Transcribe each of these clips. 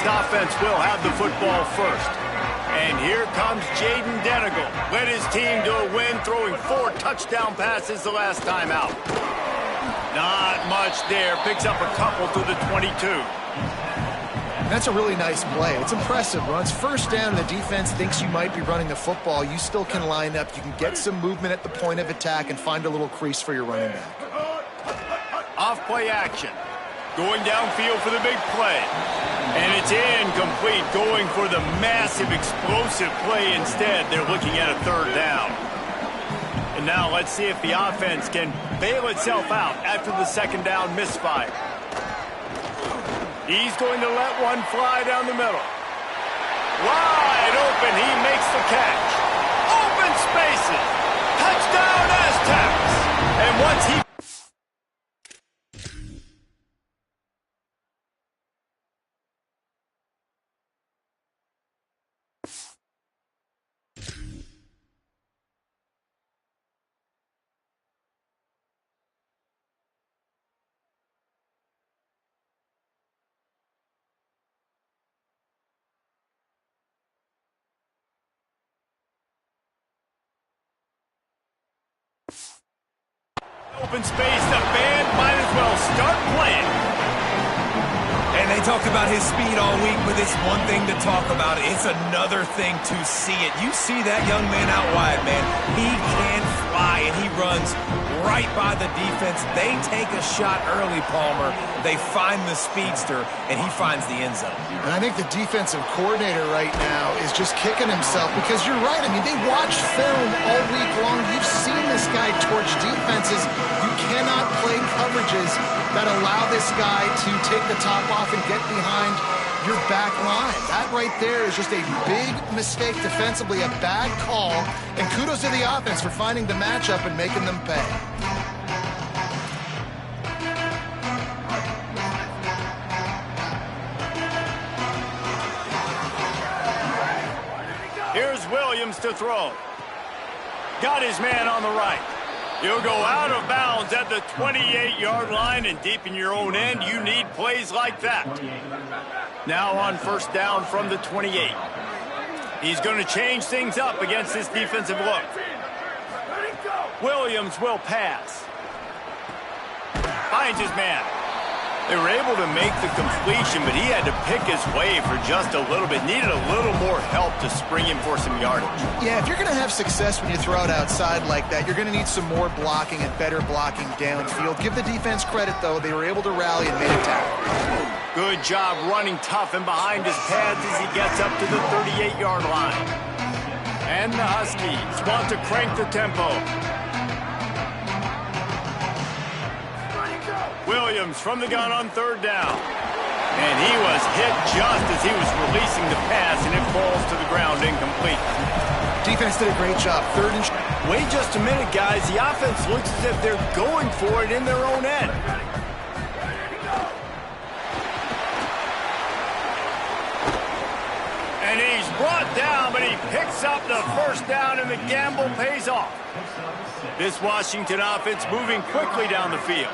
offense will have the football first. And here comes Jaden Denigal. Led his team to a win, throwing 4 touchdown passes the last time out. Not much there. Picks up a couple to the 22. That's a really nice play. It's impressive. Runs first down, the defense thinks you might be running the football. You still can line up. You can get some movement at the point of attack and find a little crease for your running back. Off-play action. Going downfield for the big play. And it's incomplete, going for the massive, explosive play instead. They're looking at a 3rd down. And now let's see if the offense can bail itself out after the 2nd down misfire. He's going to let one fly down the middle. Wide open, he makes the catch. Open spaces. Touchdown, Aztecs. And once he... Open space, the band might as well start playing. And they talked about his speed all week, but it's one thing to talk about. It's another thing to see it. You see that young man out wide, man. He can fly, and he runs right by the defense. They take a shot early, Palmer. They find the speedster, and he finds the end zone. And I think the defensive coordinator right now is just kicking himself because you're right. I mean, they watched film all week long. You've seen this guy torch defenses. You cannot play coverages that allow this guy to take the top off and get behind your back line. That right there is just a big mistake defensively, a bad call. And kudos to the offense for finding the matchup and making them pay. Here's Williams to throw. Got his man on the right. He'll go out of bounds at the 28-yard line, and deep in your own end, you need plays like that. Now on 1st down from the 28. He's going to change things up against this defensive look. Williams will pass. Finds his man. They were able to make the completion, but he had to pick his way for just a little bit. Needed a little more help to spring him for some yardage. Yeah, if you're going to have success when you throw it outside like that, you're going to need some more blocking and better blocking downfield. Give the defense credit, though. They were able to rally and made a tackle. Good job running tough and behind his pads as he gets up to the 38-yard line. And the Huskies want to crank the tempo. Williams from the gun on 3rd down. And he was hit just as he was releasing the pass, and it falls to the ground incomplete. Defense did a great job. 3rd and... Wait just a minute, guys. The offense looks as if they're going for it in their own end. And he's brought down, but he picks up the 1st down, and the gamble pays off. This Washington offense moving quickly down the field.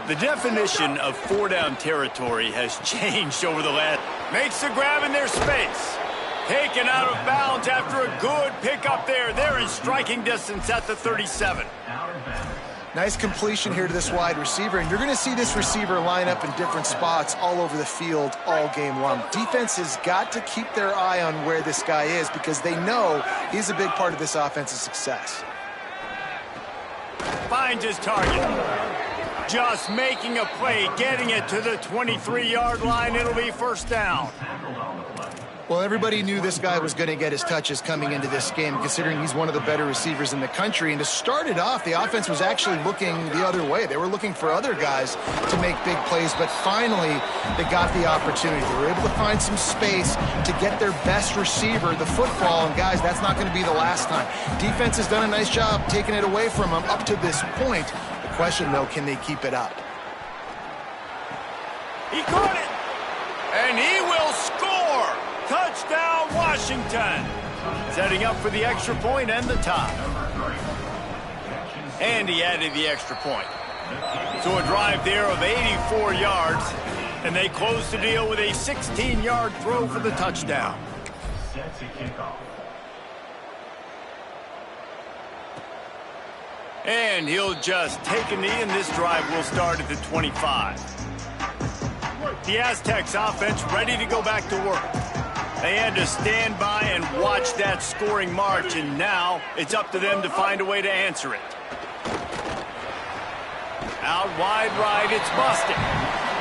The definition of 4-down territory has changed over the last... Makes the grab in their space. Taken out of bounds after a good pickup there. They're in striking distance at the 37. Nice completion here to this wide receiver, and you're going to see this receiver line up in different spots all over the field all game long. Defense has got to keep their eye on where this guy is because they know he's a big part of this offense's success. Finds his target. Just making a play, getting it to the 23-yard line. It'll be 1st down. Well, everybody knew this guy was going to get his touches coming into this game, considering he's one of the better receivers in the country. And to start it off, the offense was actually looking the other way. They were looking for other guys to make big plays, but finally they got the opportunity. They were able to find some space to get their best receiver the football. And, guys, that's not going to be the last time. Defense has done a nice job taking it away from them up to this point. The question, though, can they keep it up? He caught it, and he will score. Touchdown, Washington. Setting up for the extra point and the tie. And he added the extra point. So a drive there of 84 yards. And they close the deal with a 16-yard throw for the touchdown. Set to kick off. And he'll just take a knee, and this drive will start at the 25. The Aztecs offense ready to go back to work. They had to stand by and watch that scoring march, and now it's up to them to find a way to answer it. Out wide right, it's busted.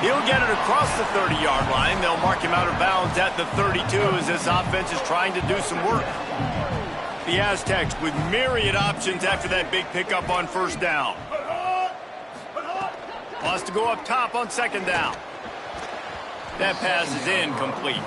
He'll get it across the 30-yard line. They'll mark him out of bounds at the 32 as this offense is trying to do some work. The Aztecs with myriad options after that big pickup on first down. Wants to go up top on second down. That pass is incomplete.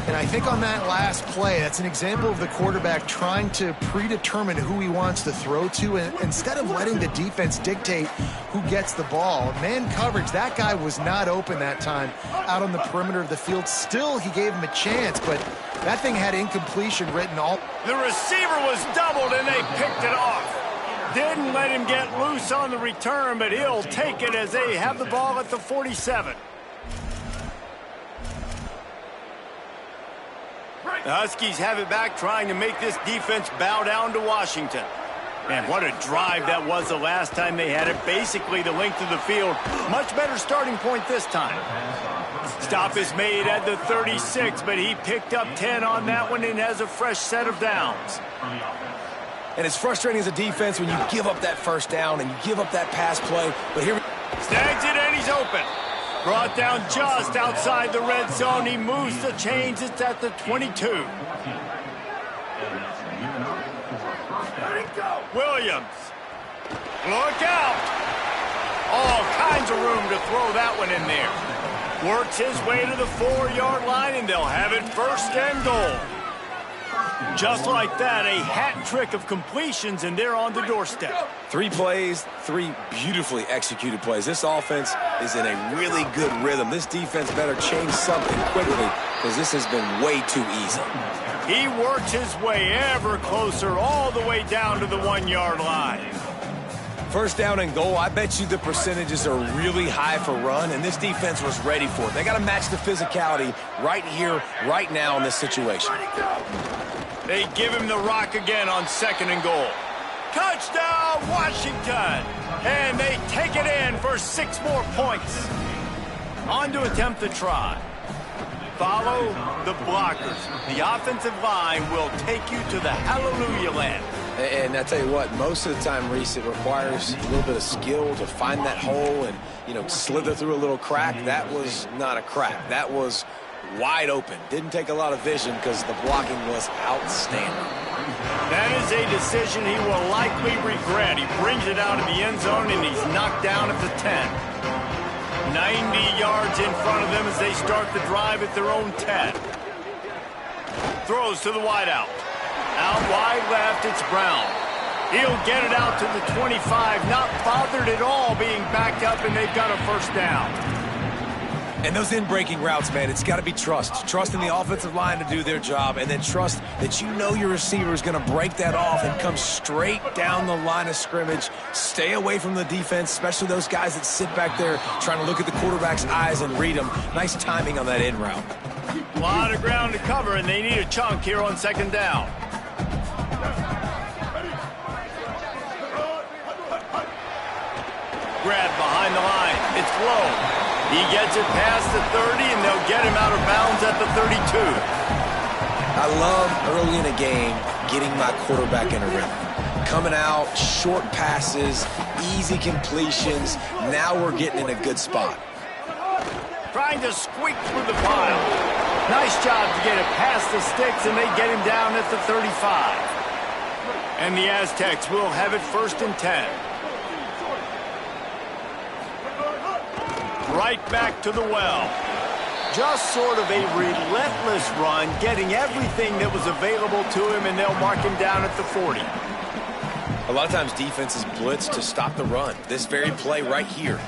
And I think on that last play, that's an example of the quarterback trying to predetermine who he wants to throw to, and instead of letting the defense dictate who gets the ball. Man coverage, that guy was not open that time out on the perimeter of the field. Still, he gave him a chance, but that thing had incompletion written all. The receiver was doubled, and they picked it off. Didn't let him get loose on the return, but he'll take it as they have the ball at the 47. The Huskies have it back, trying to make this defense bow down to Washington. Man, what a drive that was the last time they had it. Basically the length of the field. Much better starting point this time. Stop is made at the 36, but he picked up 10 on that one and has a fresh set of downs. And it's frustrating as a defense when you give up that first down and you give up that pass play. But here, snags it and he's open. Brought down just outside the red zone. He moves the chains. It's at the 22. Williams. Look out. All kinds of room to throw that one in there. Works his way to the 4-yard line, and they'll have it first and goal. Just like that, a hat trick of completions, and they're on the doorstep. 3 plays, 3 beautifully executed plays. This offense is in a really good rhythm. This defense better change something quickly because this has been way too easy. He works his way ever closer all the way down to the 1-yard line. First down and goal, I bet you the percentages are really high for run, and this defense was ready for it. They got to match the physicality right here, right now in this situation. They give him the rock again on second and goal. Touchdown, Washington! And they take it in for 6 more points. On to attempt the try. Follow the blockers. The offensive line will take you to the hallelujah land. And I tell you what, most of the time, Reese, it requires a little bit of skill to find that hole and, slither through a little crack. That was not a crack. That was wide open. Didn't take a lot of vision because the blocking was outstanding. That is a decision he will likely regret. He brings it out of the end zone, and he's knocked down at the 10. 90 yards in front of them as they start the drive at their own 10. Throws to the wideout. Out wide left, it's Brown. He'll get it out to the 25, not bothered at all being backed up, and they've got a first down. And those in-breaking routes, man, it's got to be trust. Trust in the offensive line to do their job, and then trust that your receiver is going to break that off and come straight down the line of scrimmage. Stay away from the defense, especially those guys that sit back there trying to look at the quarterback's eyes and read them. Nice timing on that in route. A lot of ground to cover, and they need a chunk here on second down. Grab behind the line. It's low. He gets it past the 30, and they'll get him out of bounds at the 32. I love early in a game getting my quarterback in a rhythm. Coming out, short passes, easy completions. Now we're getting in a good spot. Trying to squeak through the pile. Nice job to get it past the sticks, and they get him down at the 35. And the Aztecs will have it first and 10. Right back to the well. Just sort of a relentless run, getting everything that was available to him, and they'll mark him down at the 40. A lot of times defenses blitz to stop the run. This very play right here,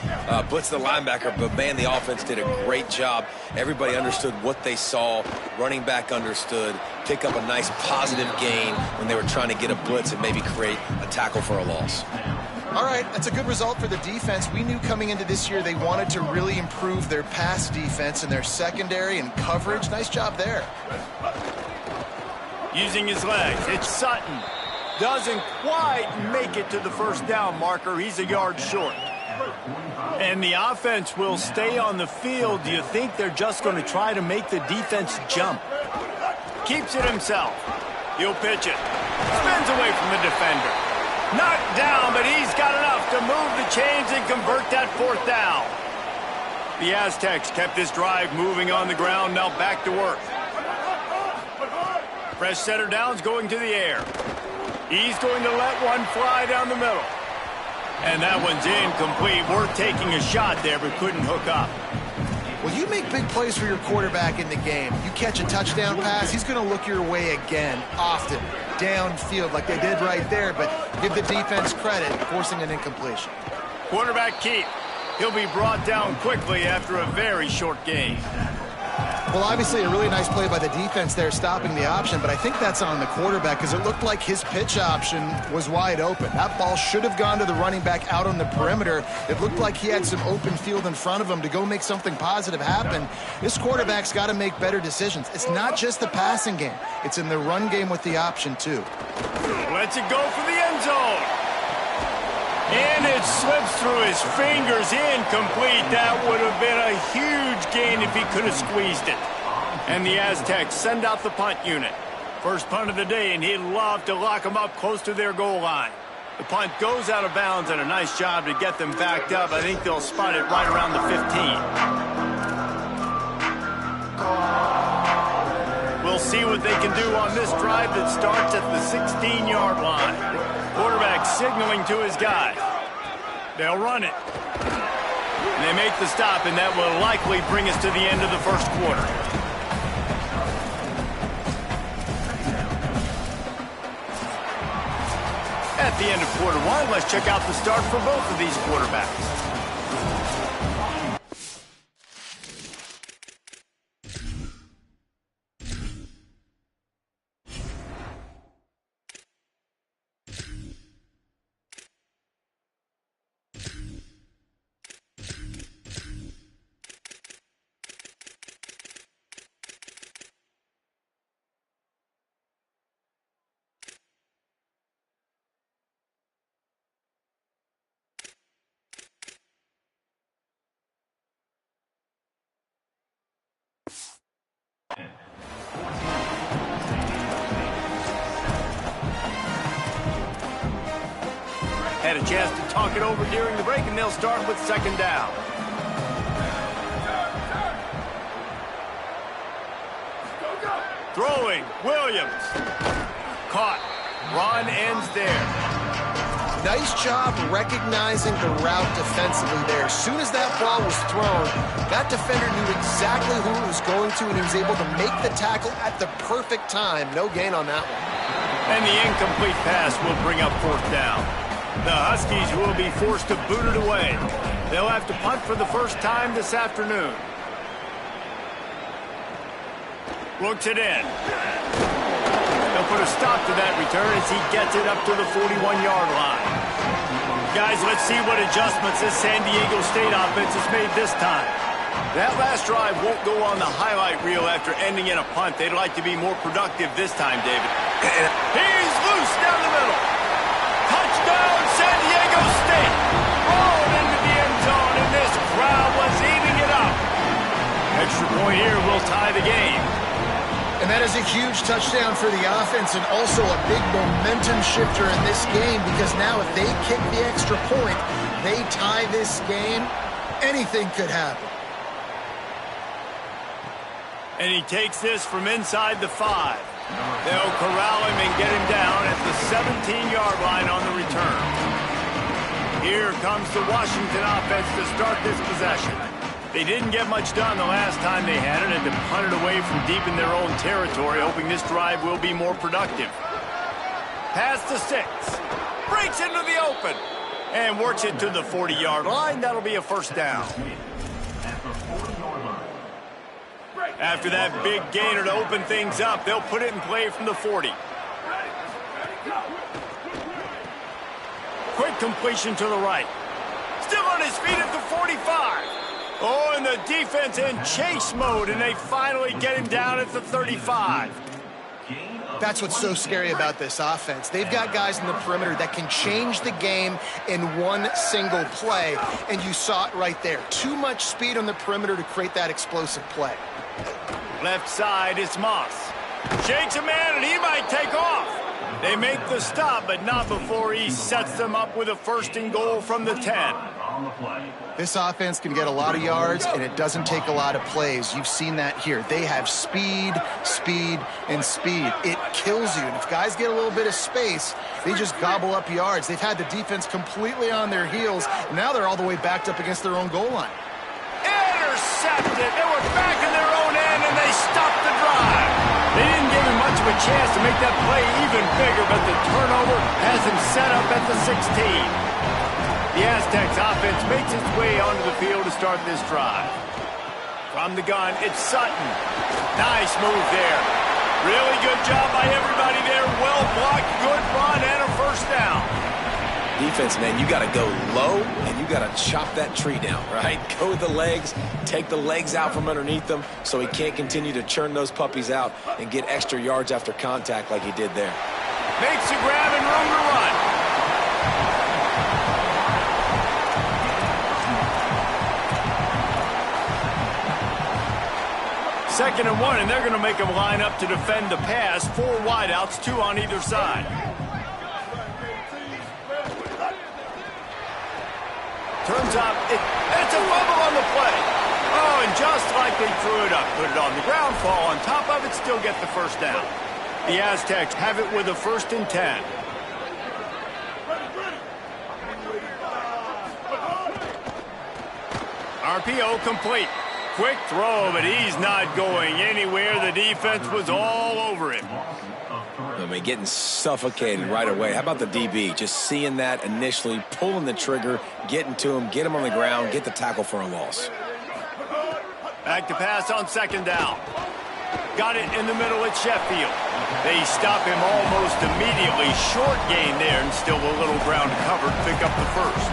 blitz the linebacker, but man, the offense did a great job. Everybody understood what they saw. Running back understood. Pick up a nice positive gain when they were trying to get a blitz and maybe create a tackle for a loss. All right, that's a good result for the defense. We knew coming into this year they wanted to really improve their pass defense and their secondary and coverage. Nice job there. Using his legs, it's Sutton. Doesn't quite make it to the first down marker. He's a yard short. And the offense will stay on the field. Do you think they're just going to try to make the defense jump? Keeps it himself. He'll pitch it. Spins away from the defender. Knocked down, but he's got enough to move the chains and convert that fourth down. The Aztecs kept this drive moving on the ground. Now back to work. Fresh setter downs going to the air. He's going to let one fly down the middle. And that one's incomplete. Worth taking a shot there, but couldn't hook up. Well, you make big plays for your quarterback in the game. You catch a touchdown pass, he's going to look your way again, often, downfield like they did right there, but give the defense credit, forcing an incompletion. Quarterback keep. He'll be brought down quickly after a very short game. Well, obviously a really nice play by the defense there, stopping the option, but I think that's on the quarterback because it looked like his pitch option was wide open. That ball should have gone to the running back out on the perimeter. It looked like he had some open field in front of him to go make something positive happen. This quarterback's got to make better decisions. It's not just the passing game. It's in the run game with the option, too. Lets it go for the end zone. And it slips through his fingers, incomplete. That would have been a huge gain if he could have squeezed it. And the Aztecs send out the punt unit. First punt of the day, and he'd love to lock them up close to their goal line. The punt goes out of bounds, and a nice job to get them backed up. I think they'll spot it right around the 15. We'll see what they can do on this drive that starts at the 16-yard line. Quarterback signaling to his guy. They'll run it. They make the stop, and that will likely bring us to the end of the first quarter. At the end of quarter one, let's check out the start for both of these quarterbacks. Had a chance to talk it over during the break, and they'll start with second down. Throwing, Williams. Caught. Run ends there. Nice job recognizing the route defensively there. As soon as that ball was thrown, that defender knew exactly who it was going to, and he was able to make the tackle at the perfect time. No gain on that one. And the incomplete pass will bring up fourth down. The Huskies will be forced to boot it away. They'll have to punt for the first time this afternoon. Looks it in. They'll put a stop to that return as he gets it up to the 41-yard line. Guys, let's see what adjustments this San Diego State offense has made this time. That last drive won't go on the highlight reel after ending in a punt. They'd like to be more productive this time, David. He's loose down the middle. Touchdown, San Diego State. Rolled into the end zone, and this crowd was eating it up. Extra point here will tie the game. And that is a huge touchdown for the offense and also a big momentum shifter in this game because now if they kick the extra point, they tie this game, anything could happen. And he takes this from inside the 5. They'll corral him and get him down at the 17-yard line on the return. Here comes the Washington offense to start this possession. They didn't get much done the last time they had it and to punt it away from deep in their own territory, hoping this drive will be more productive. Pass to 6. Breaks into the open and works it to the 40-yard line. That'll be a first down. After that big gainer to open things up, they'll put it in play from the 40. Quick completion to the right. Still on his feet at the 45. Oh, and the defense in chase mode, and they finally get him down at the 35. That's what's so scary about this offense. They've got guys in the perimeter that can change the game in one single play, and you saw it right there. Too much speed on the perimeter to create that explosive play. Left side is Moss. Shakes a man, and he might take off. They make the stop, but not before he sets them up with a first and goal from the 10. This offense can get a lot of yards, and it doesn't take a lot of plays. You've seen that here. They have speed, speed, and speed. It kills you. And if guys get a little bit of space, they just gobble up yards. They've had the defense completely on their heels. Now they're all the way backed up against their own goal line. Intercepted. They were back in their own end, and they stopped the drive. They didn't give him much of a chance to make that play even bigger, but the turnover has him set up at the 16. The Aztecs offense makes its way onto the field to start this drive. From the gun, it's Sutton. Nice move there. Really good job by everybody there. Well blocked, good run, and a first down. Defense, man, you got to go low, and you got to chop that tree down, right? Go with the legs, take the legs out from underneath them so he can't continue to churn those puppies out and get extra yards after contact like he did there. Makes a grab and room to run. Second and 1, and they're going to make him line up to defend the pass. 4 wideouts, 2 on either side. Turns out, it's a fumble on the play. Oh, and just like they threw it up, put it on the ground, fall on top of it, still get the first down. The Aztecs have it with a 1st and 10. RPO complete. Quick throw, but he's not going anywhere. The defense was all over him. I mean, getting suffocated right away. How about the DB? Just seeing that initially, pulling the trigger, getting to him, get him on the ground, get the tackle for a loss. Back to pass on 2nd down. Got it in the middle at Sheffield. They stop him almost immediately. Short gain there, and still a little ground covered. Pick up the first.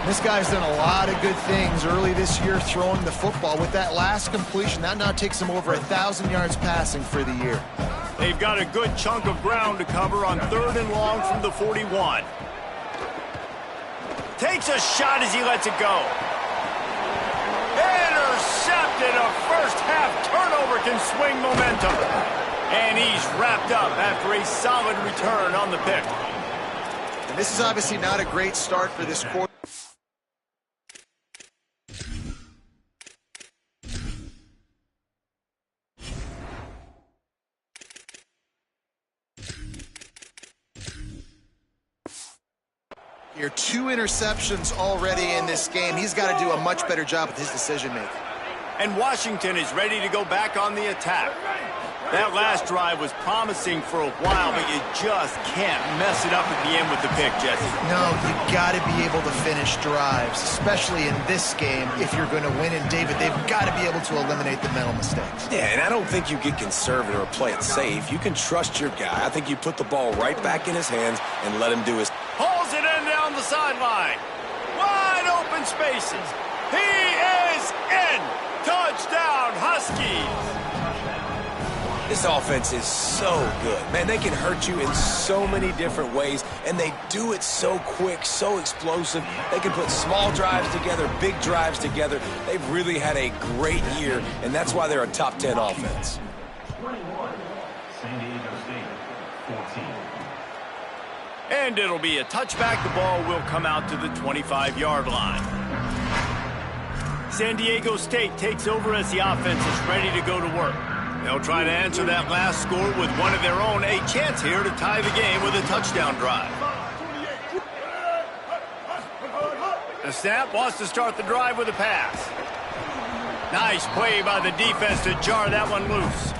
This guy's done a lot of good things early this year throwing the football. With that last completion, that now takes him over 1,000 yards passing for the year. They've got a good chunk of ground to cover on 3rd and long from the 41. Takes a shot as he lets it go. Intercepted. A first half turnover can swing momentum. And he's wrapped up after a solid return on the pick. And this is obviously not a great start for this quarter. Here, 2 interceptions already in this game. He's got to do a much better job with his decision-making. And Washington is ready to go back on the attack. That last drive was promising for a while, but you just can't mess it up at the end with the pick, Jesse. No, you got to be able to finish drives, especially in this game if you're going to win. And, David, they've got to be able to eliminate the mental mistakes. Yeah, and I don't think you get conservative or play it safe. You can trust your guy. I think you put the ball right back in his hands and let him do his... Hauls it in down the sideline. Wide open spaces. He is in. Touchdown, Huskies. This offense is so good. Man, they can hurt you in so many different ways, and they do it so quick, so explosive. They can put small drives together, big drives together. They've really had a great year, and that's why they're a top 10 offense. 21, San Diego State, 14. And it'll be a touchback. The ball will come out to the 25-yard line. San Diego State takes over as the offense is ready to go to work. They'll try to answer that last score with one of their own. A chance here to tie the game with a touchdown drive. The snap wants to start the drive with a pass. Nice play by the defense to jar that one loose.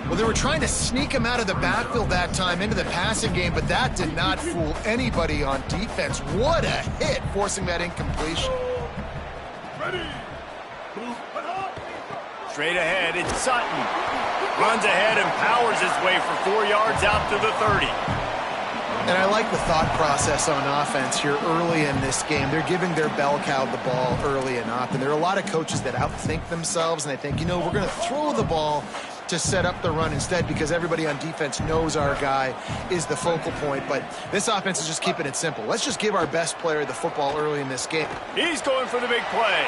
Well, they were trying to sneak him out of the backfield that time into the passing game, but that did not fool anybody on defense. What a hit, forcing that incompletion. Straight ahead, it's Sutton. Runs ahead and powers his way for 4 yards out to the 30. And I like the thought process on offense here early in this game. They're giving their bell cow the ball early and often. There are a lot of coaches that outthink themselves, and they think, you know, we're going to throw the ball to set up the run instead because everybody on defense knows our guy is the focal point. But this offense is just keeping it simple. Let's just give our best player the football early in this game. He's going for the big play.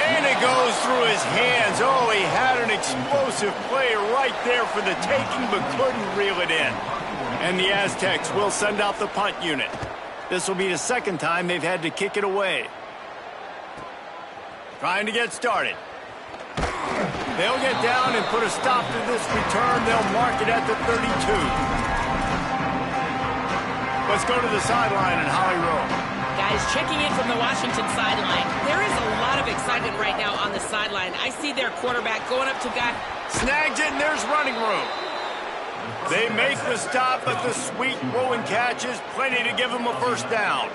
And it goes through his hands. Oh, he had an explosive play right there for the taking, but couldn't reel it in. And the Aztecs will send out the punt unit. This will be the second time they've had to kick it away. Trying to get started. They'll get down and put a stop to this return. They'll mark it at the 32. Let's go to the sideline in Holly Rowe. Guys, checking in from the Washington sideline. There is a lot of excitement right now on the sideline. I see their quarterback going up to guy. Snags it, and there's running room. They make the stop, but the sweet rolling catch is plenty to give them a first down.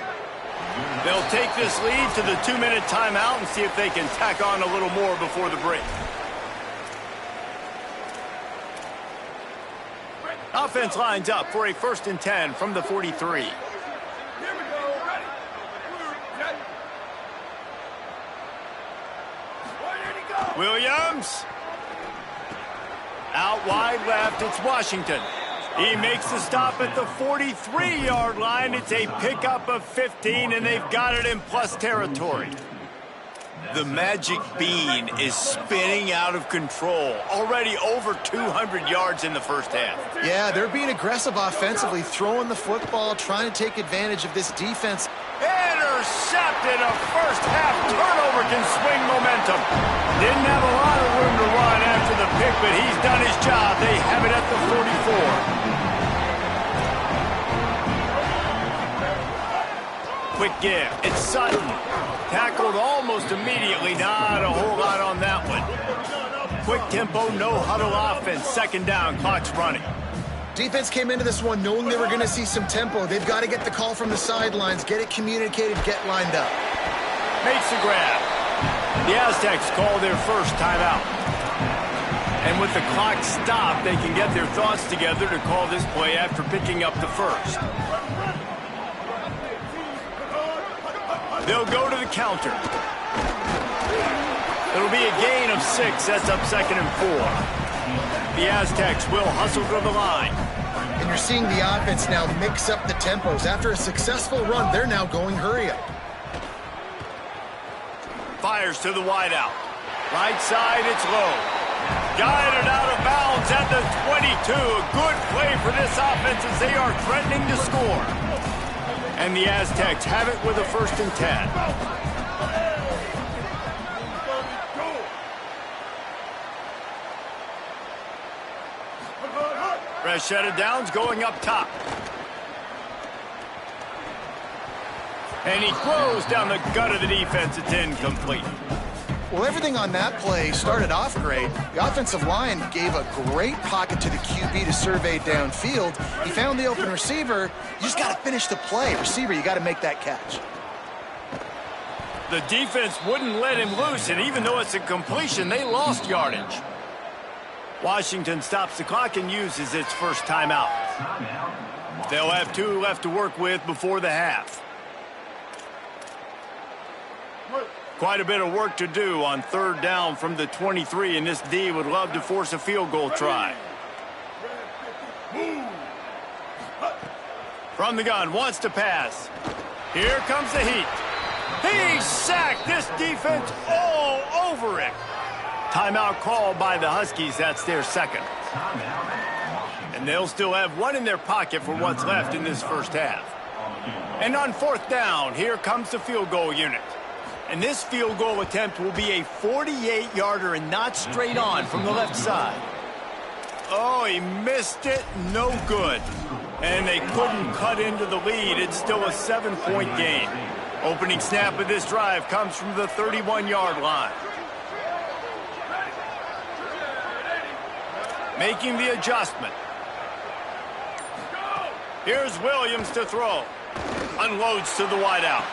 They'll take this lead to the 2-minute timeout and see if they can tack on a little more before the break. Offense lines up for a 1st and 10 from the 43. Williams. Out wide left, it's Washington. He makes the stop at the 43-yard line. It's a pickup of 15, and they've got it in plus territory. The magic bean is spinning out of control. Already over 200 yards in the first half. Yeah, they're being aggressive offensively, throwing the football, trying to take advantage of this defense. Intercepted. A first-half turnover can swing momentum. Didn't have a lot of room to run after the pick, but he's done his job. They have it at the 44. Quick give. It's Sutton. Tackled almost immediately. Not a whole lot on that one. Quick tempo, no huddle offense. 2nd down, clock's running. Defense came into this one knowing they were going to see some tempo. They've got to get the call from the sidelines, get it communicated, get lined up. Makes the grab. The Aztecs call their first timeout. And with the clock stopped, they can get their thoughts together to call this play after picking up the first. They'll go to the counter. It'll be a gain of 6. That's up 2nd and 4. The Aztecs will hustle to the line. And you're seeing the offense now mix up the tempos. After a successful run, they're now going hurry up. Fires to the wideout. Right side, it's low. Guided out of bounds at the 22. A good play for this offense as they are threatening to score. And the Aztecs have it with a 1st and 10. Fresh set of downs going up top. And he throws down the gut of the defense. It's incomplete. Well, everything on that play started off great. The offensive line gave a great pocket to the QB to survey downfield. He found the open receiver. You just got to finish the play. Receiver, you got to make that catch. The defense wouldn't let him loose, and even though it's a completion, they lost yardage. Washington stops the clock and uses its first timeout. They'll have 2 left to work with before the half. Quite a bit of work to do on 3rd down from the 23, and this D would love to force a field goal try. From the gun, wants to pass. Here comes the heat. He sacked this defense all over it. Timeout called by the Huskies. That's their 2nd. And they'll still have 1 in their pocket for what's left in this first half. And on 4th down, here comes the field goal unit. And this field goal attempt will be a 48-yarder and not straight on from the left side. Oh, he missed it. No good. And they couldn't cut into the lead. It's still a 7-point game. Opening snap of this drive comes from the 31-yard line. Making the adjustment. Here's Williams to throw. Unloads to the wideout.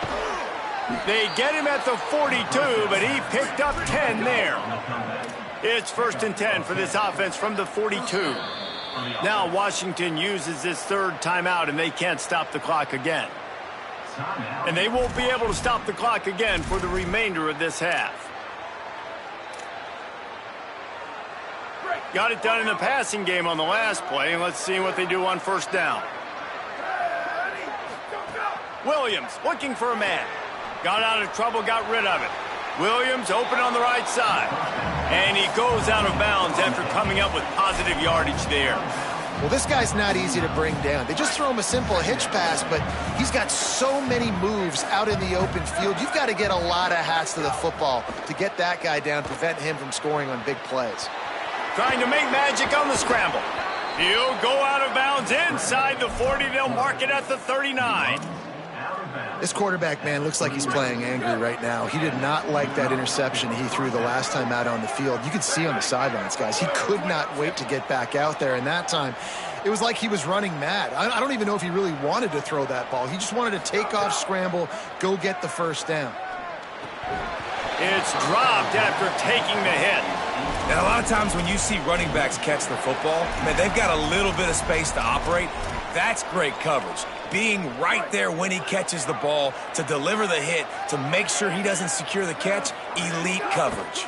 They get him at the 42, but he picked up 10 there. It's 1st and 10 for this offense from the 42. Now Washington uses this third timeout, and they can't stop the clock again. And they won't be able to stop the clock again for the remainder of this half. Got it done in the passing game on the last play, and let's see what they do on first down. Williams looking for a man. Got out of trouble, got rid of it. Williams open on the right side. And he goes out of bounds after coming up with positive yardage there. Well, this guy's not easy to bring down. They just throw him a simple hitch pass, but he's got so many moves out in the open field. You've got to get a lot of hats to the football to get that guy down, prevent him from scoring on big plays. Trying to make magic on the scramble. He'll go out of bounds inside the 40. They'll mark it at the 39. This quarterback, man, looks like he's playing angry right now. He did not like that interception he threw the last time out on the field. You could see on the sidelines, guys. He could not wait to get back out there, and that time it was like he was running mad. I don't even know if he really wanted to throw that ball. He just wanted to take off, scramble, go get the first down. It's dropped after taking the hit. And a lot of times when you see running backs catch the football, man, they've got a little bit of space to operate. That's great coverage. Being right there when he catches the ball to deliver the hit, to make sure he doesn't secure the catch, elite coverage.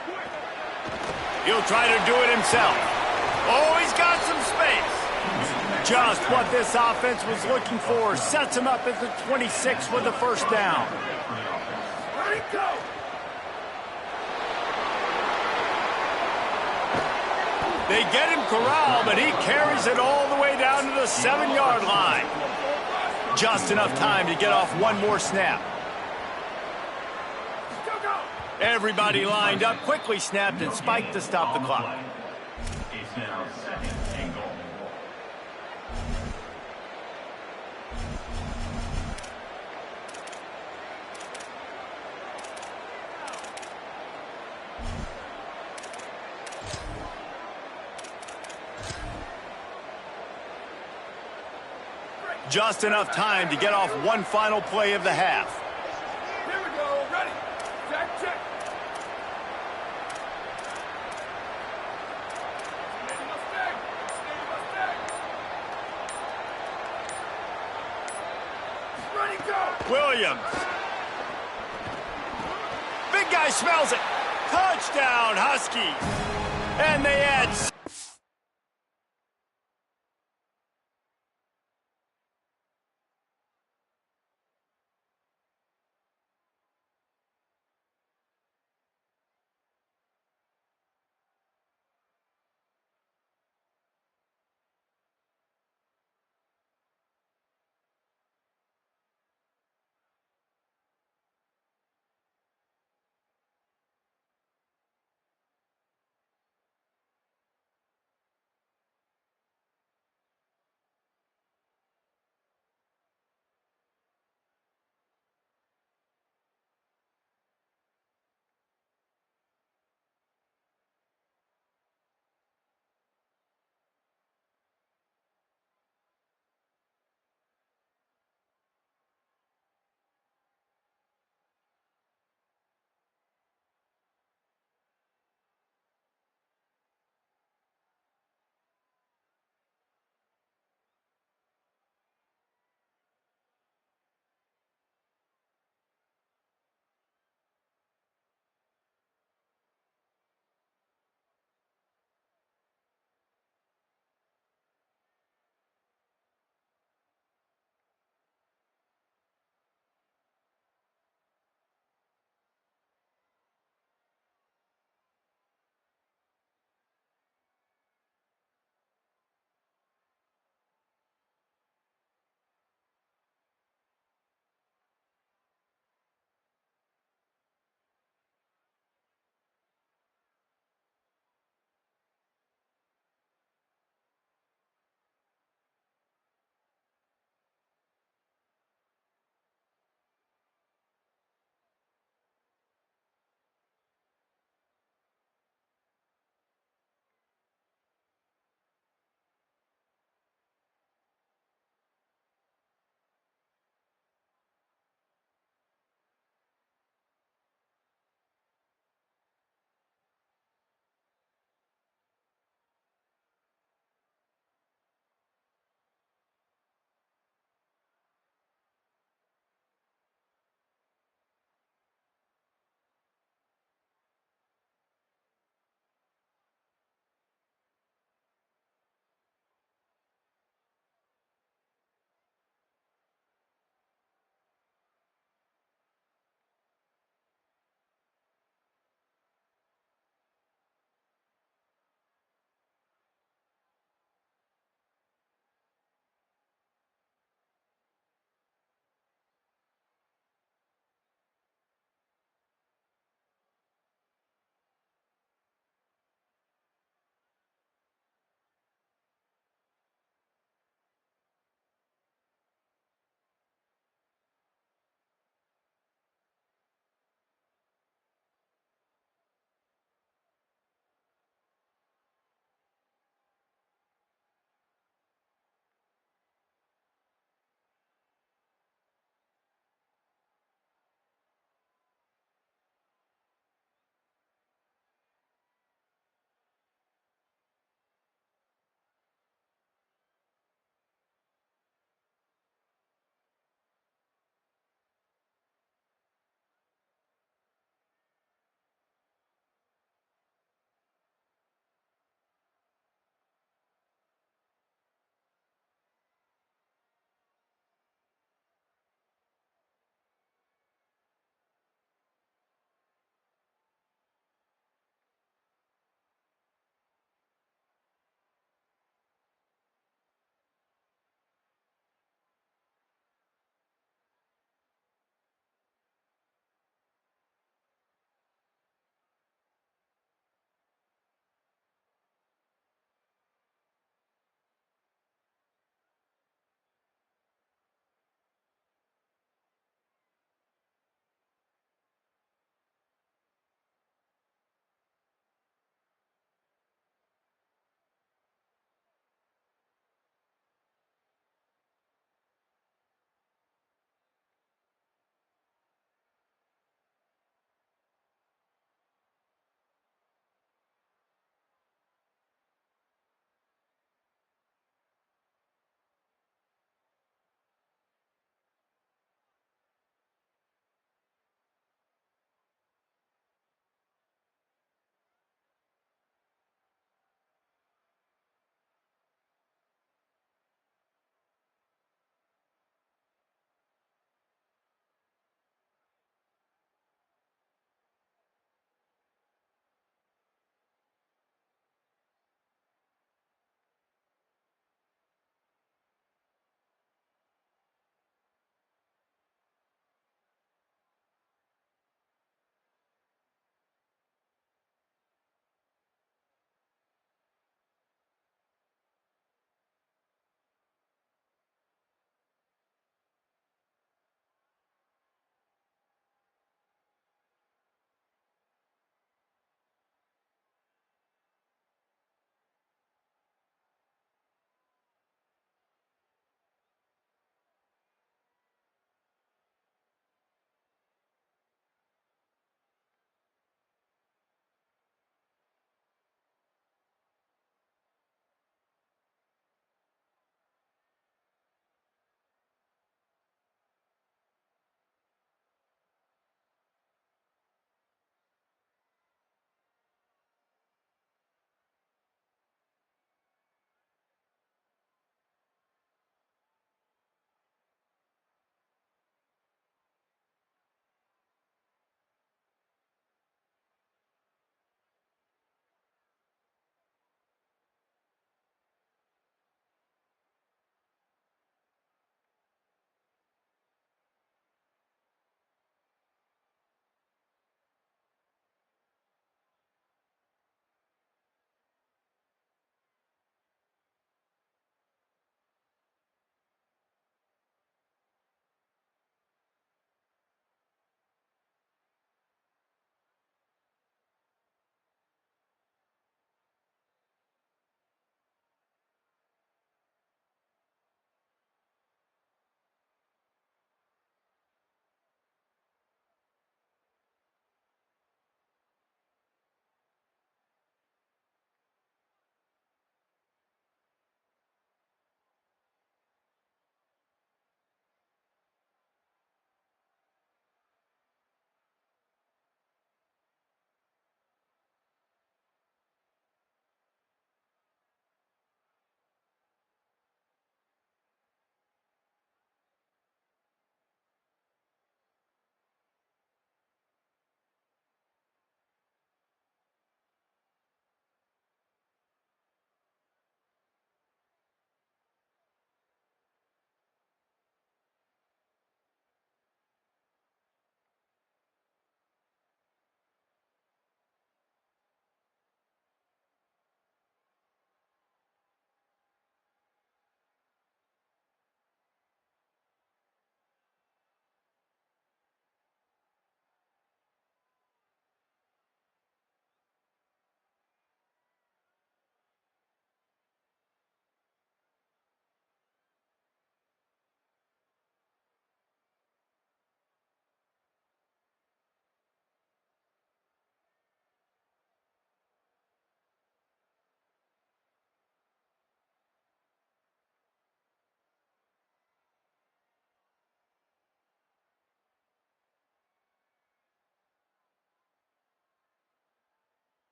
He'll try to do it himself. Oh, he's got some space. Just what this offense was looking for. Sets him up at the 26 with the first down. They get him corralled, but he carries it all the way down to the 7-yard line. Just enough time to get off one more snap. Everybody lined up, quickly snapped and spiked to stop the clock. It's now second and goal. Just enough time to get off one final play of the half. Here we go. Ready. Check. Ready, go. Williams. Big guy smells it. Touchdown, Huskies. And they add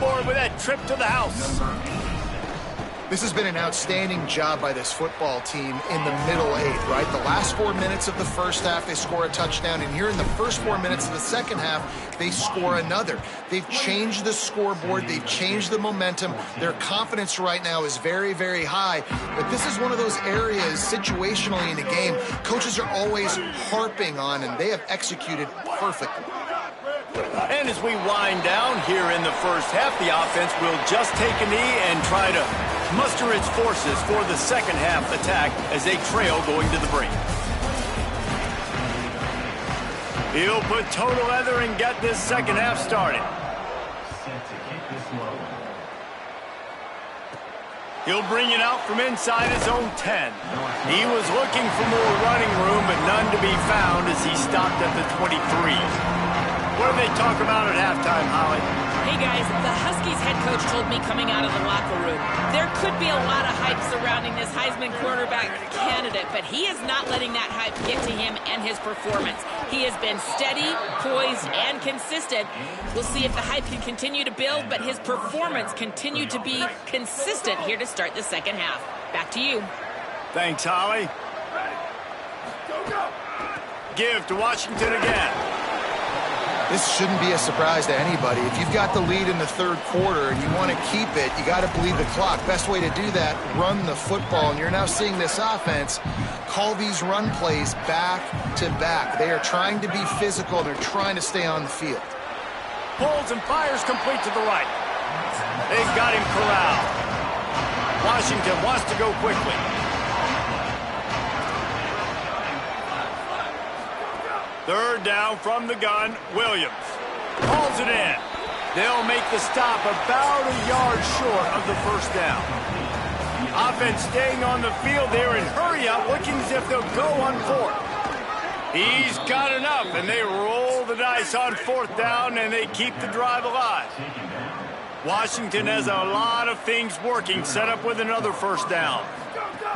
board with that trip to the house. This has been an outstanding job by this football team in the middle eight, right? The last 4 minutes of the first half, they score a touchdown, and here in the first 4 minutes of the second half, they score another. They've changed the scoreboard. They've changed the momentum. Their confidence right now is very, very high, but this is one of those areas situationally in the game coaches are always harping on, and they have executed perfectly. And as we wind down here in the first half, the offense will just take a knee and try to muster its forces for the second half attack as they trail going to the break. He'll put total leather and get this second half started. Set to kick this low. He'll bring it out from inside his own 10. He was looking for more running room, but none to be found as he stopped at the 23. What did they talk about at halftime, Holly? Hey, guys, the Huskies head coach told me coming out of the locker room, there could be a lot of hype surrounding this Heisman quarterback candidate, but he is not letting that hype get to him and his performance. He has been steady, poised, and consistent. We'll see if the hype can continue to build, but his performance continued to be consistent here to start the second half. Back to you. Thanks, Holly. Give to Washington again. This shouldn't be a surprise to anybody. If you've got the lead in the third quarter and you want to keep it, you got to bleed the clock. Best way to do that, run the football. And you're now seeing this offense call these run plays back to back. They are trying to be physical. They're trying to stay on the field. Pulls and fires complete to the right. They've got him corralled. Washington wants to go quickly. Third down from the gun, Williams. Calls it in. They'll make the stop about a yard short of the first down. Offense staying on the field there in hurry up, looking as if they'll go on fourth. He's got enough, and they roll the dice on fourth down, and they keep the drive alive. Washington has a lot of things working, set up with another first down.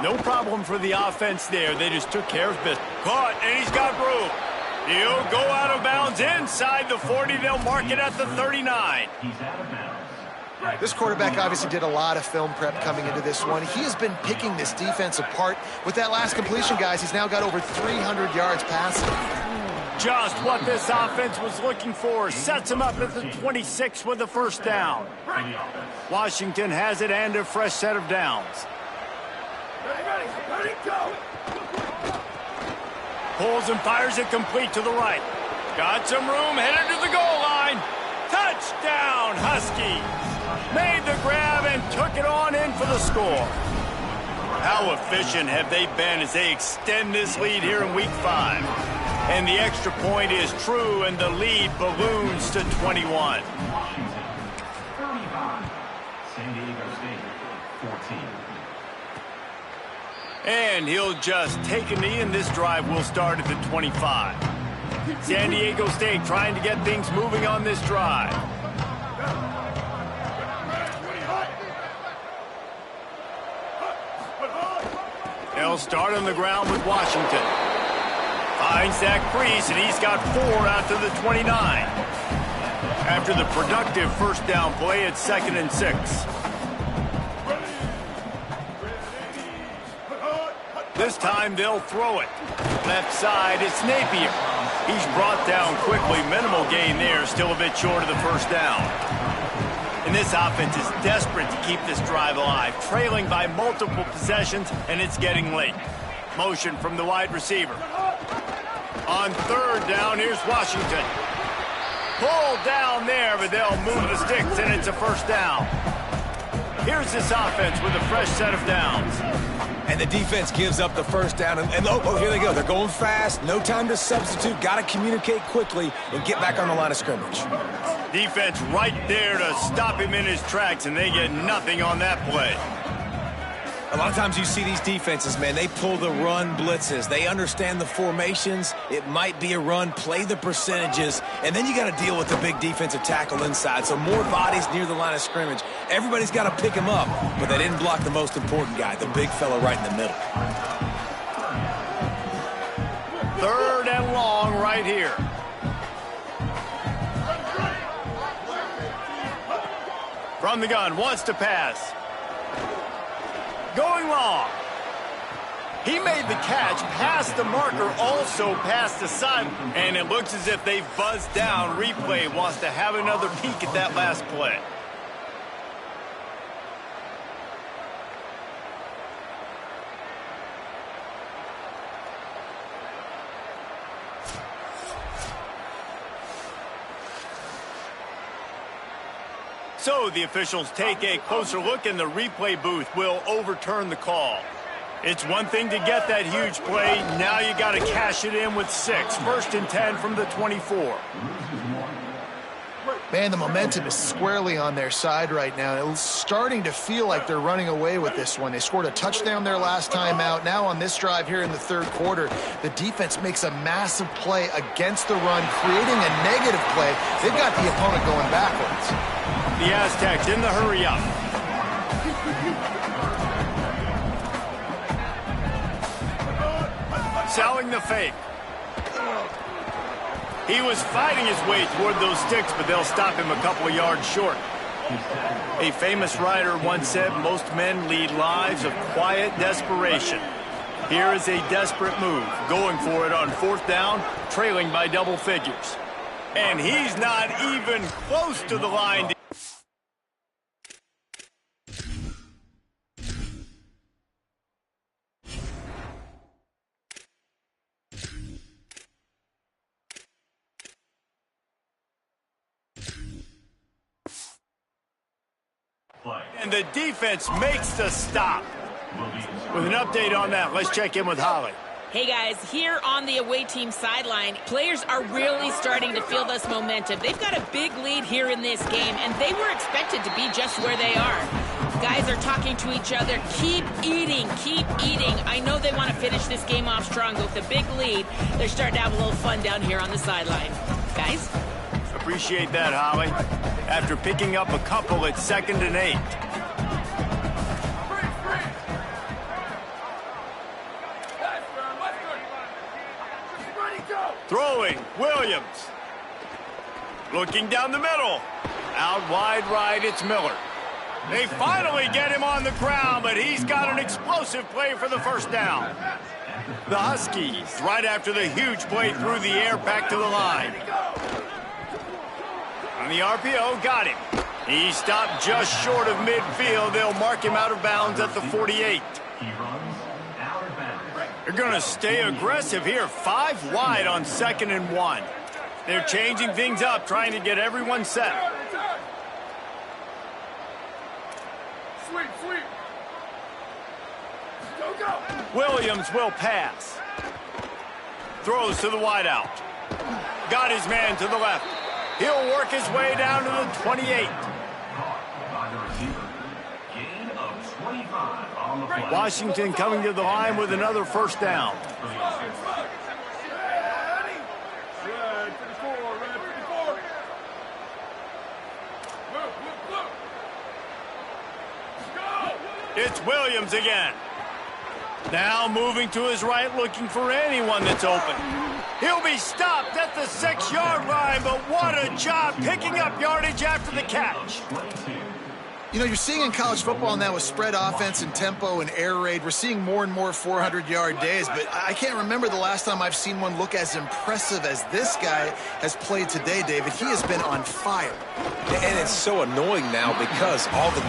No problem for the offense there. They just took care of business. Caught, and he's got room. He'll go out of bounds inside the 40. They'll mark it at the 39. He's out of bounds. This quarterback obviously did a lot of film prep coming into this one. He has been picking this defense apart. With that last completion, guys, he's now got over 300 yards passing. Just what this offense was looking for. Sets him up at the 26 with the first down. Washington has it and a fresh set of downs. Ready, go! Pulls and fires it complete to the right. Got some room, headed to the goal line. Touchdown, Huskies. Made the grab and took it on in for the score. How efficient have they been as they extend this lead here in Week 5? And the extra point is true, and the lead balloons to 21. Washington, 35. San Diego State, 14. And he'll just take a knee, and this drive will start at the 25. San Diego State trying to get things moving on this drive. They'll start on the ground with Washington. Finds that crease, and he's got 4 out to the 29. After the productive first down play, it's 2nd and 6. This time they'll throw it. Left side, it's Napier. He's brought down quickly. Minimal gain there, still a bit short of the first down. And this offense is desperate to keep this drive alive, trailing by multiple possessions, and it's getting late. Motion from the wide receiver. On third down, here's Washington. Pulled down there, but they'll move the sticks, and it's a first down. Here's this offense with a fresh set of downs. And the defense gives up the first down. And oh, here they go. They're going fast. No time to substitute. Got to communicate quickly and get back on the line of scrimmage. Defense right there to stop him in his tracks, and they get nothing on that play. A lot of times you see these defenses, man, they pull the run blitzes. They understand the formations. It might be a run, play the percentages, and then you got to deal with the big defensive tackle inside. So more bodies near the line of scrimmage. Everybody's got to pick him up, but they didn't block the most important guy, the big fella right in the middle. Third and long right here. From the gun, wants to pass. Going long. He made the catch past the marker, also past the side. And it looks as if they've buzzed down. Replay wants to have another peek at that last play. So the officials take a closer look, and the replay booth will overturn the call. It's one thing to get that huge play. Now you got to cash it in with 6. 1st and 10 from the 24. Man, the momentum is squarely on their side right now. It's starting to feel like they're running away with this one. They scored a touchdown their last time out. Now on this drive here in the 3rd quarter, the defense makes a massive play against the run, creating a negative play. They've got the opponent going backwards. The Aztecs in the hurry-up. Selling the fake. He was fighting his way toward those sticks, but they'll stop him a couple of yards short. A famous writer once said, most men lead lives of quiet desperation. Here is a desperate move, going for it on 4th down, trailing by double figures. And he's not even close to the line. And the defense makes the stop. With an update on that, let's check in with Holly. Hey guys, here on the away team sideline, players are really starting to feel this momentum. They've got a big lead here in this game, and they were expected to be just where they are. Guys are talking to each other. Keep eating, keep eating. I know they want to finish this game off strong, but with a big lead, they're starting to have a little fun down here on the sideline. Guys? Appreciate that, Holly. After picking up a couple, it's 2nd and 8. Throwing, Williams. Looking down the middle. Out wide right, it's Miller. They finally get him on the ground, but he's got an explosive play for the 1st down. The Huskies, right after the huge play through the air, back to the line. On the RPO, got him. He stopped just short of midfield. They'll mark him out of bounds at the 48. They're going to stay aggressive here. 5 wide on 2nd and 1. They're changing things up, trying to get everyone set. Sweep. Go. Williams will pass. Throws to the wideout. Got his man to the left. He'll work his way down to the 28. Washington coming to the line with another 1st down. It's Williams again. Now moving to his right, looking for anyone that's open. He'll be stopped at the 6-yard line, but what a job picking up yardage after the catch. You know, you're seeing in college football now with spread offense and tempo and air raid, we're seeing more and more 400-yard days, but I can't remember the last time I've seen one look as impressive as this guy has played today, David. He has been on fire. And it's so annoying now because all the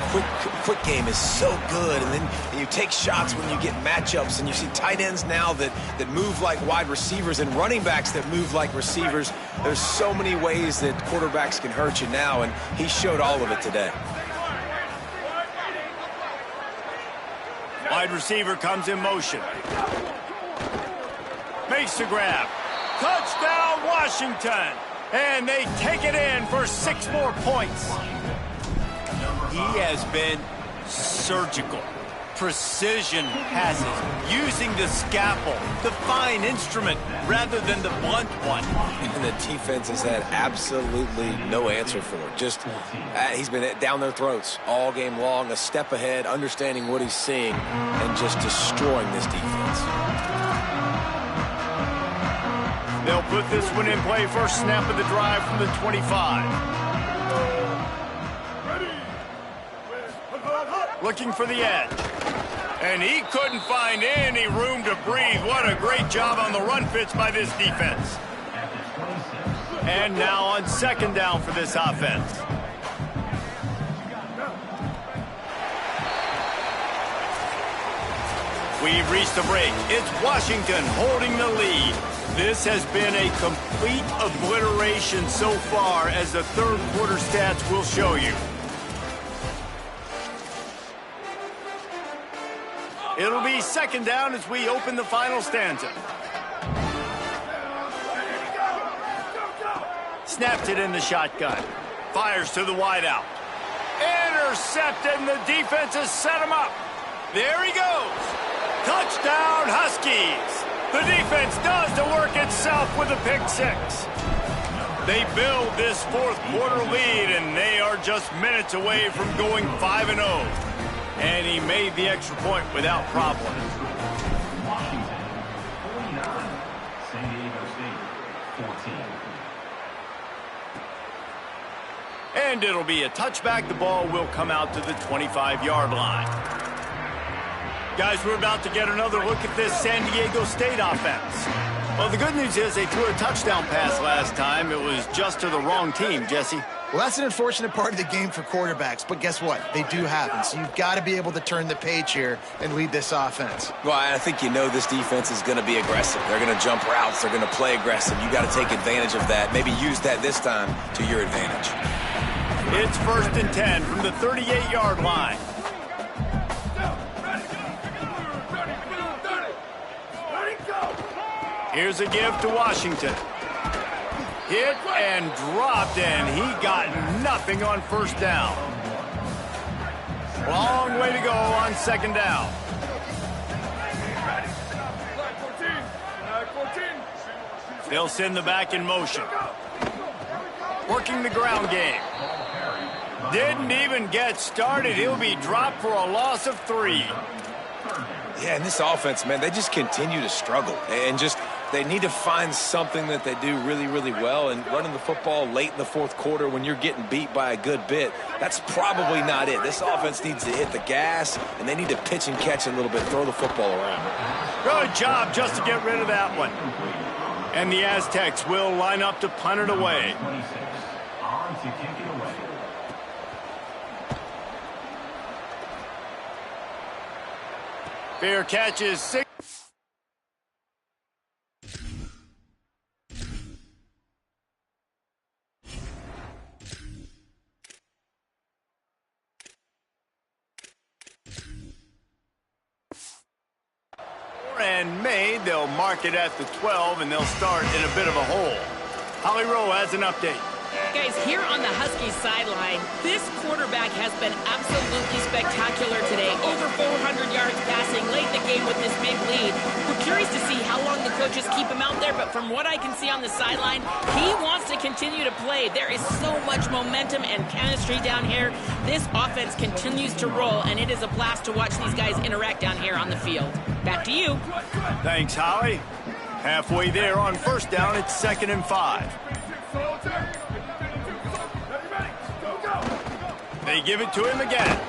quick game is so good, and then you take shots when you get matchups, and you see tight ends now that move like wide receivers and running backs that move like receivers. There's so many ways that quarterbacks can hurt you now, and he showed all of it today. Wide receiver comes in motion. Makes the grab. Touchdown, Washington. And they take it in for 6 more points. He has been surgical. Precision passes. Using the scalpel, the fine instrument, rather than the blunt one. And the defense has had absolutely no answer for it. Just, he's been down their throats all game long, a step ahead, understanding what he's seeing, and just destroying this defense. They'll put this one in play. First snap of the drive from the 25. looking for the edge. And he couldn't find any room to breathe. What a great job on the run fits by this defense. And now on second down for this offense. We've reached the break. It's Washington holding the lead. This has been a complete obliteration so far, as the third quarter stats will show you. It'll be second down as we open the final stanza. Snaps it in the shotgun. Fires to the wideout. Intercepted, and the defense has set him up. There he goes. Touchdown, Huskies. The defense does the work itself with a pick six. They build this fourth quarter lead, and they are just minutes away from going 5-0. And he made the extra point without problem. Washington, 49. San Diego State, 14. And it'll be a touchback. The ball will come out to the 25-yard line. Guys, we're about to get another look at this San Diego State offense. Well, the good news is they threw a touchdown pass last time. It was just to the wrong team, Jesse. Well, that's an unfortunate part of the game for quarterbacks, but guess what? They do happen, so you've got to be able to turn the page here and lead this offense. Well, I think you know this defense is going to be aggressive. They're going to jump routes. They're going to play aggressive. You got to take advantage of that. Maybe use that this time to your advantage. It's 1st and 10 from the 38-yard line. Here's a give to Washington. Hit and dropped, and he got nothing on first down. Long way to go on second down. They'll send the back in motion. Working the ground game. Didn't even get started. He'll be dropped for a loss of 3. Yeah, and this offense, man, they just continue to struggle. And they need to find something that they do really, really well. And running the football late in the fourth quarter when you're getting beat by a good bit, that's probably not it. This offense needs to hit the gas, and they need to pitch and catch a little bit, throw the football around. Good job just to get rid of that one. And the Aztecs will line up to punt it away. 26. On to kick it away. Fair catch is 6. And made. They'll mark it at the 12, and they'll start in a bit of a hole. Holly Rowe has an update. Guys, here on the Huskies sideline, this quarterback has been absolutely spectacular today. Over 400 yards passing late in the game with this big lead. We're curious to see how long the coaches keep him out there, but from what I can see on the sideline, he wants to continue to play. There is so much momentum and chemistry down here. This offense continues to roll, and it is a blast to watch these guys interact down here on the field. Back to you. Thanks, Holly. Halfway there on first down, it's 2nd and 5. They give it to him again.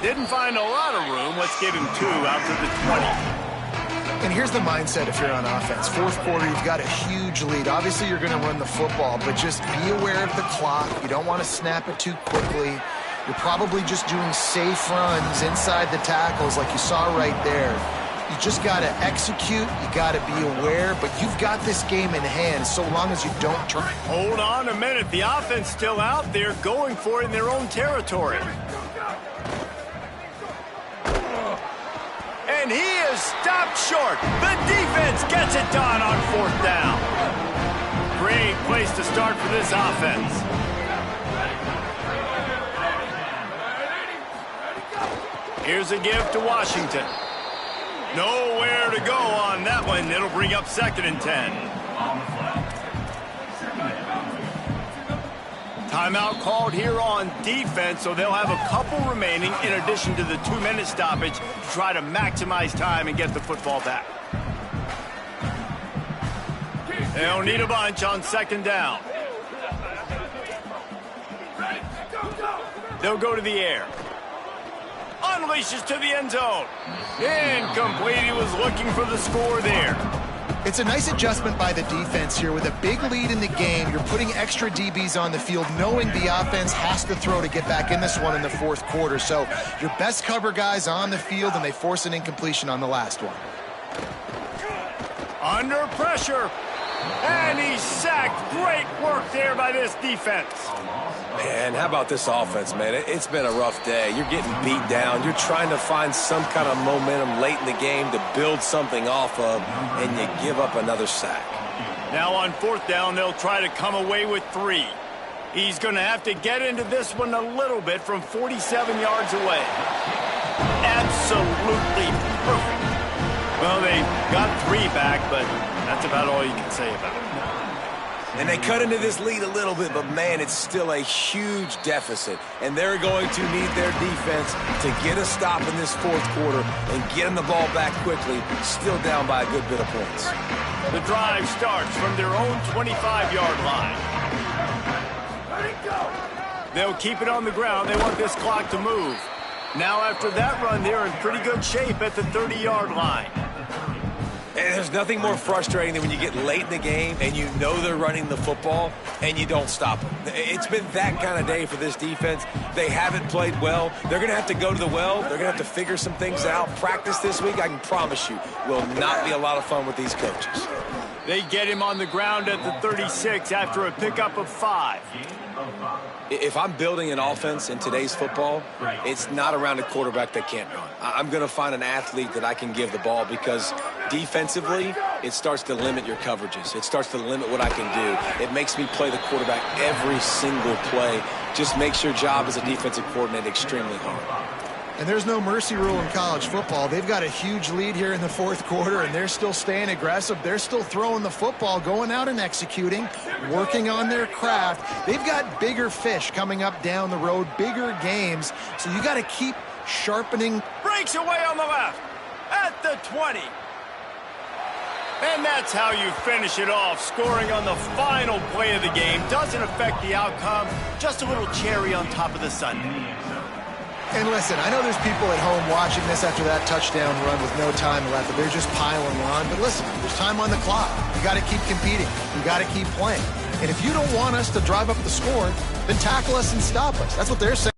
Didn't find a lot of room. Let's give him 2 out to the 20. And here's the mindset if you're on offense. Fourth quarter, you've got a huge lead. Obviously, you're going to run the football, but just be aware of the clock. You don't want to snap it too quickly. You're probably just doing safe runs inside the tackles like you saw right there. You just got to execute. You got to be aware, but you've got this game in hand so long as you don't turn. Hold on a minute. The offense still out there going for it in their own territory. And he is stopped short. The defense gets it done on 4th down. Great place to start for this offense. Here's a give to Washington. Nowhere to go on that one. It'll bring up 2nd and 10. Timeout called here on defense, so they'll have a couple remaining in addition to the 2-minute stoppage to try to maximize time and get the football back. They'll need a bunch on 2nd down. They'll go to the air. unleashes to the end zone. Incomplete. He was looking for the score there. It's a nice adjustment by the defense here. With a big lead in the game, you're putting extra DBs on the field, knowing the offense has to throw to get back in this one in the fourth quarter. So your best cover guys on the field, and they force an incompletion on the last one. Under pressure. And he's sacked. Great work there by this defense. Man, how about this offense, man? It's been a rough day. You're getting beat down. You're trying to find some kind of momentum late in the game to build something off of, and you give up another sack. Now on fourth down, they'll try to come away with 3. He's going to have to get into this one a little bit from 47 yards away. Absolutely perfect. Well, they got 3 back, but that's about all you can say about it. And they cut into this lead a little bit, but, man, it's still a huge deficit. And they're going to need their defense to get a stop in this fourth quarter and getting the ball back quickly, still down by a good bit of points. The drive starts from their own 25-yard line. They'll keep it on the ground. They want this clock to move. Now, after that run, they're in pretty good shape at the 30-yard line. And there's nothing more frustrating than when you get late in the game and you know they're running the football and you don't stop them. It's been that kind of day for this defense. They haven't played well. They're going to have to go to the well. They're going to have to figure some things out. Practice this week, I can promise you, will not be a lot of fun with these coaches. They get him on the ground at the 36 after a pickup of 5. If I'm building an offense in today's football, it's not around a quarterback that can't run. I'm going to find an athlete that I can give the ball, because defensively, it starts to limit your coverages. It starts to limit what I can do. It makes me play the quarterback every single play. Just makes your job as a defensive coordinator extremely hard. And there's no mercy rule in college football. They've got a huge lead here in the fourth quarter, and they're still staying aggressive. They're still throwing the football, going out and executing, working on their craft. They've got bigger fish coming up down the road, bigger games. So you got to keep sharpening. Breaks away on the left at the 20. And that's how you finish it off. Scoring on the final play of the game doesn't affect the outcome. Just a little cherry on top of the sundae. And listen, I know there's people at home watching this after that touchdown run with no time left, but they're just piling on. But listen, there's time on the clock. You got to keep competing. You got to keep playing. And if you don't want us to drive up the score, then tackle us and stop us. That's what they're saying.